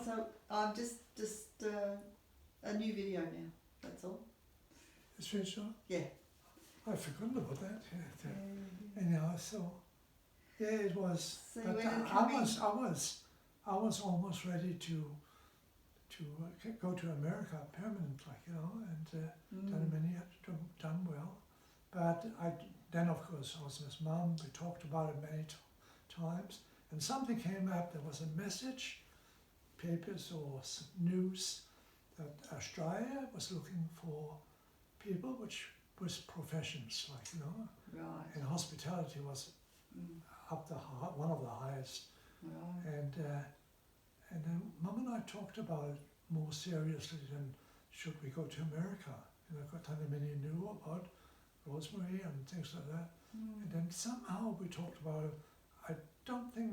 So I'm just a new video now. That's all. It's finished now? Yeah. I've forgotten about that. Yeah. Yeah. Anyhow, so yeah, it was. So you But ended up I coming. was almost ready to go to America permanent, like, you know, and done well. But then of course I was with Mum. We talked about it many times, and something came up. There was a message, papers or news, that Australia was looking for people which was professions, like, you know, Right. and hospitality was one of the highest. Right. And then Mum and I talked about it more seriously than should we go to America. You know, many knew about Rosemary and things like that. And then somehow we talked about it. I don't think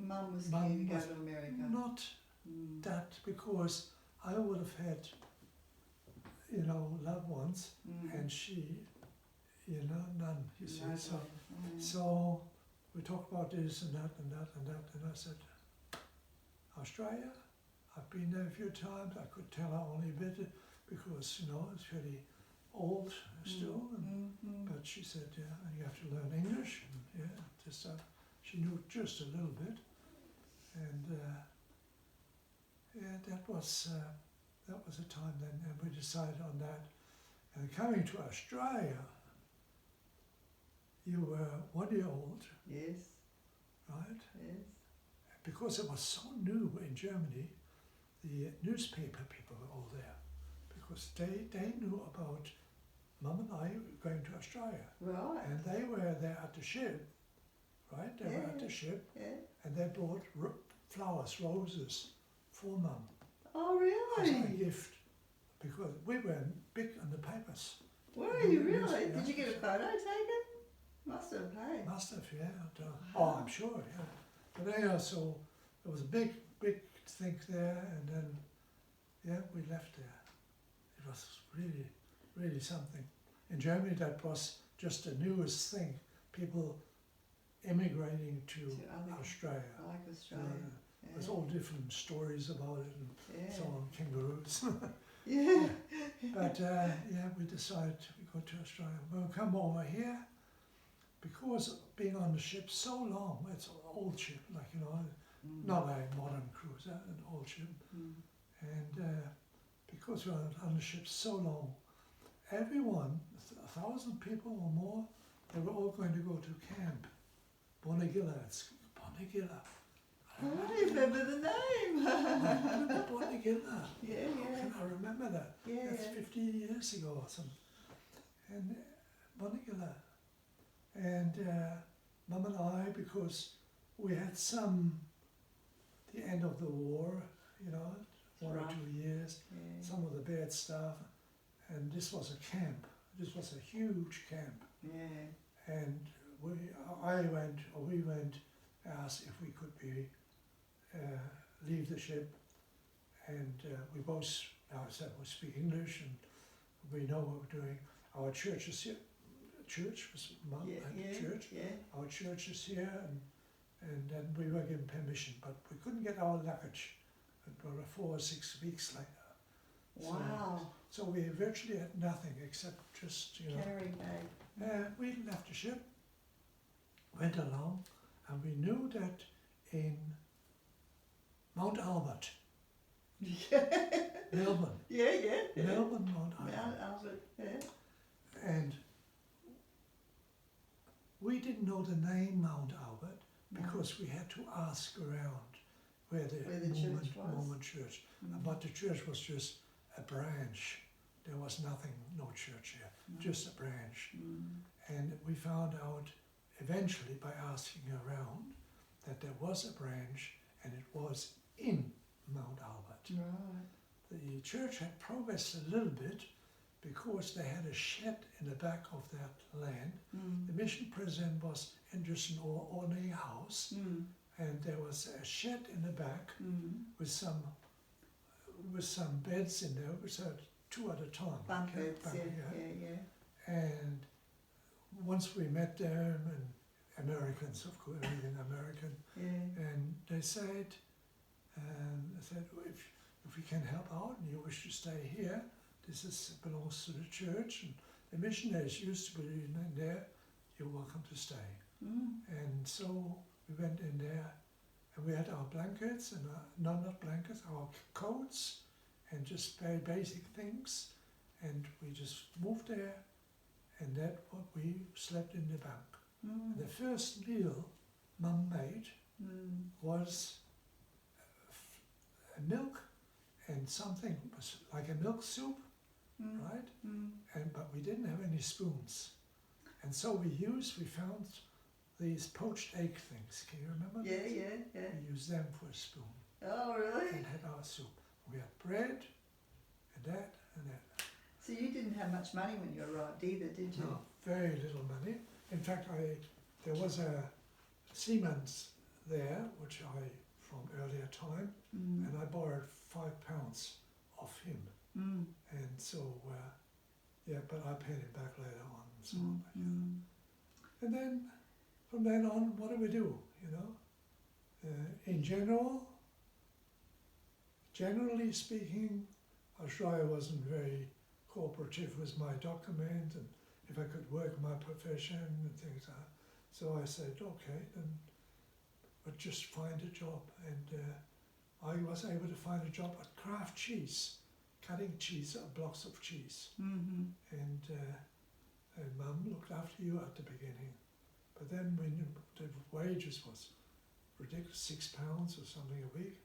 Mum was Mum keen to go was to America. not that, because I would have had, you know, loved ones, and she, you know, none, you see. So we talked about this and that and that and that, and I said, Australia, I've been there a few times. I could tell her only a bit because, you know, it's very old still. But she said, yeah, and you have to learn English. And yeah, just she knew just a little bit. And yeah, that was a time then, and we decided on that. And coming to Australia, you were 1 year old. Yes. Right? Yes. Because it was so new in Germany, the newspaper people were all there, because they knew about Mum and I going to Australia. Right. And they were there at the ship, right? They were at the ship, and they brought flowers, roses, for Mum. Oh, As really? a gift, because we were big on the papers. Were you really? Did you get a photo taken? Must have, hey? Must have, yeah. Oh, I'm sure, yeah. But anyhow, so there was a big thing there, and then, yeah, we left there. It was really something. In Germany, that was just the newest thing. People immigrating to Australia. Like Australia. There's all different stories about it, and so on, kangaroos. Yeah. But yeah, we decided we go to Australia. We'll come over here, because being on the ship so long, it's an old ship, like, you know, not a modern cruiser, an old ship. And because we were on the ship so long, everyone, 1,000 people or more, they were all going to go to camp. Bonegilla, it's Bonegilla. I remember the name. Bonegilla. Yeah. How can I remember that? Yeah. That's 50 years ago or something. And Bonegilla. And Mum and I, because we had the end of the war, you know, 1 or 2 years, some of the bad stuff, and this was a camp. This was a huge camp. Yeah. And we went, asked if we could leave the ship, and we both, I said, we speak English and we know what we're doing. Our church is here. Church was Mum and church. Yeah. Our church is here, and then we were given permission, but we couldn't get our luggage. It was 4 or 6 weeks like that. Wow. So we virtually had nothing except just, you know. Carrying bag. We left the ship, went along, and we knew that in Mount Albert, Melbourne. Yeah. Melbourne, Mount Albert. Mount Albert, yeah. And we didn't know the name Mount Albert because we had to ask around where the Mormon church. But the church was just a branch. There was nothing, no church here, just a branch. And we found out eventually by asking around that there was a branch, and it was in Mount Albert. Right. The church had progressed a little bit because they had a shed in the back of that land. The mission president was in just an ordinary house, and there was a shed in the back with some beds in there, which had 2 at a time. Bunk beds, yeah. And once we met them, and Americans, of course, everything American, and they said, said, well, if we can help out and you wish to stay here, belongs to the church, and the missionaries used to be in there, you're welcome to stay. And so we went in there, and we had our blankets, and not blankets, our coats, and just very basic things, and we just moved there, and that what we slept in the bunk. And the first meal Mum made was a milk and something was like a milk soup, right? But we didn't have any spoons, and so we found these poached egg things. Can you remember? Yeah. We used them for a spoon. Oh, really? And had our soup. We had bread and that and that. So you didn't have much money when you arrived either, did you? No, very little money. In fact, there was a Siemens there, which from earlier time, and I borrowed £5 off him. And so, but I paid him back later on and so on. And then, from then on, what do we do, you know? In generally speaking, Australia wasn't very cooperative with my document and if I could work my profession and things like that. So I said, okay, then, but just find a job. And I was able to find a job at Kraft Cheese, cutting cheese, blocks of cheese. And Mum looked after you at the beginning. But then when the wages was ridiculous, £6 or something a week.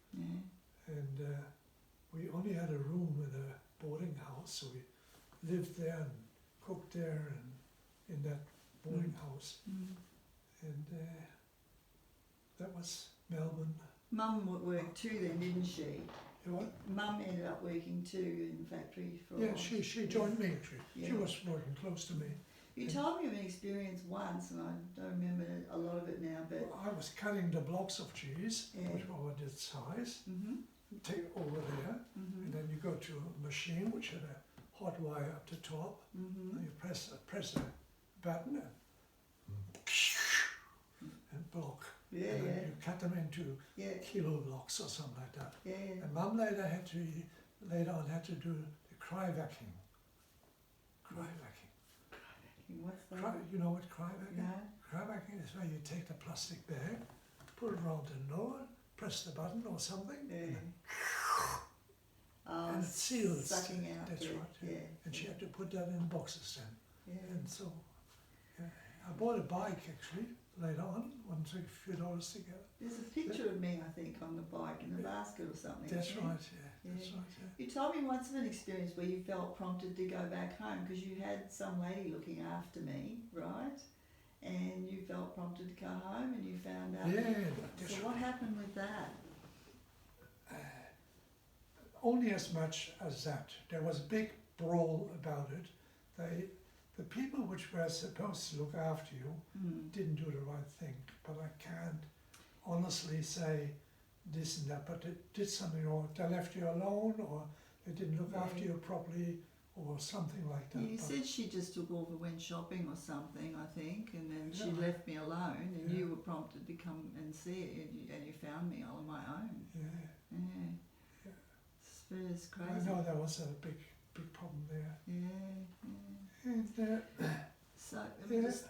And we only had a room in a boarding house, so we lived there and cooked there and in that boarding house. And that was Melbourne. Mum worked too then, didn't she? You what? Mum ended up working too in the factory for a Yeah, while. she joined me actually. Yeah. She was working close to me. You told me of an experience once, and I don't remember a lot of it now, but... I was cutting the blocks of cheese, which were this size, take over there, and then you go to a machine which had a hot wire up the top, and you press a button and block. And then you cut them into kilo blocks or something like that. And Mum later on had to do the cry vacuum. Cry vacuum. What's that? You know what cry vacuum? No. Cry vacuum is where you take the plastic bag, put it around the nose, press the button or something, and it seals. Sucking out. That's right. And she had to put that in boxes then. And so, I bought a bike actually later on, once a few dollars together. There's a picture of me, I think, on the bike in the basket or something. That's right, That's right, You told me once of an experience where you felt prompted to go back home because you had some lady looking after me, right? And you felt prompted to go home and you found out. So what happened with that? Only as much as that. There was a big brawl about it. The people which were supposed to look after you didn't do the right thing. But I can't honestly say this and that, but they did something wrong. They left you alone, or they didn't look after you properly, or something like that. You said she just took off and went shopping or something, I think, and then she left me alone, and you were prompted to come and see it, and you found me all on my own. It's crazy. I know there was a big problem there. And So let me just